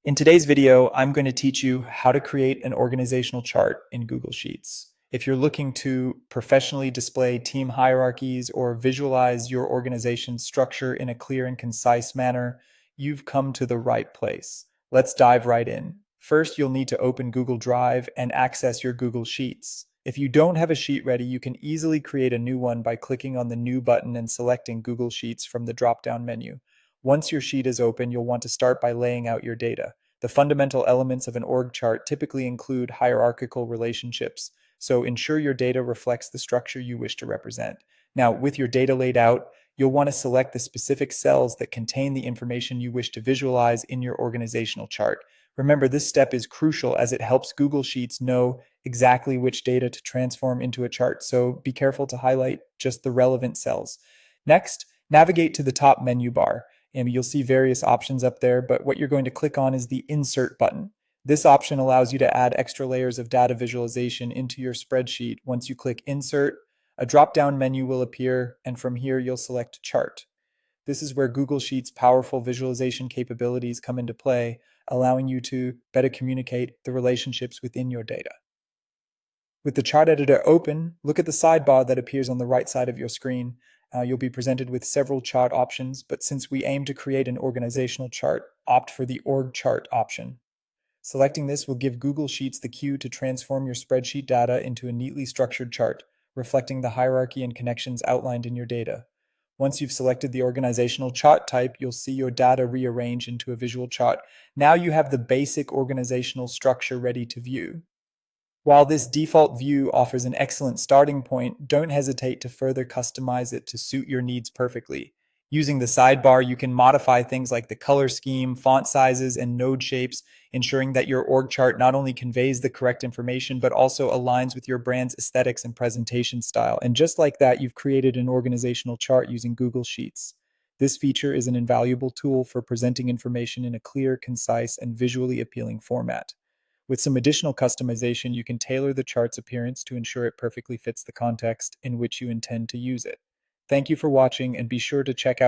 In today's video, I'm going to teach you how to create an organizational chart in Google Sheets. If you're looking to professionally display team hierarchies or visualize your organization's structure in a clear and concise manner, you've come to the right place. Let's dive right in. First, you'll need to open Google Drive and access your Google Sheets. If you don't have a sheet ready, you can easily create a new one by clicking on the New button and selecting Google Sheets from the drop-down menu. Once your sheet is open, you'll want to start by laying out your data. The fundamental elements of an org chart typically include hierarchical relationships, so ensure your data reflects the structure you wish to represent. Now, with your data laid out, you'll want to select the specific cells that contain the information you wish to visualize in your organizational chart. Remember, this step is crucial as it helps Google Sheets know exactly which data to transform into a chart, so be careful to highlight just the relevant cells. Next, navigate to the top menu bar. And you'll see various options up there, but what you're going to click on is the Insert button. This option allows you to add extra layers of data visualization into your spreadsheet. Once you click Insert, a drop-down menu will appear, and from here you'll select Chart. This is where Google Sheets' powerful visualization capabilities come into play, allowing you to better communicate the relationships within your data. With the chart editor open, look at the sidebar that appears on the right side of your screen. You'll be presented with several chart options, but since we aim to create an organizational chart, opt for the Org Chart option. Selecting this will give Google Sheets the cue to transform your spreadsheet data into a neatly structured chart, reflecting the hierarchy and connections outlined in your data. Once you've selected the organizational chart type, you'll see your data rearrange into a visual chart. Now you have the basic organizational structure ready to view. While this default view offers an excellent starting point, don't hesitate to further customize it to suit your needs perfectly. Using the sidebar, you can modify things like the color scheme, font sizes, and node shapes, ensuring that your org chart not only conveys the correct information, but also aligns with your brand's aesthetics and presentation style. And just like that, you've created an organizational chart using Google Sheets. This feature is an invaluable tool for presenting information in a clear, concise, and visually appealing format. With some additional customization, you can tailor the chart's appearance to ensure it perfectly fits the context in which you intend to use it. Thank you for watching, and be sure to check out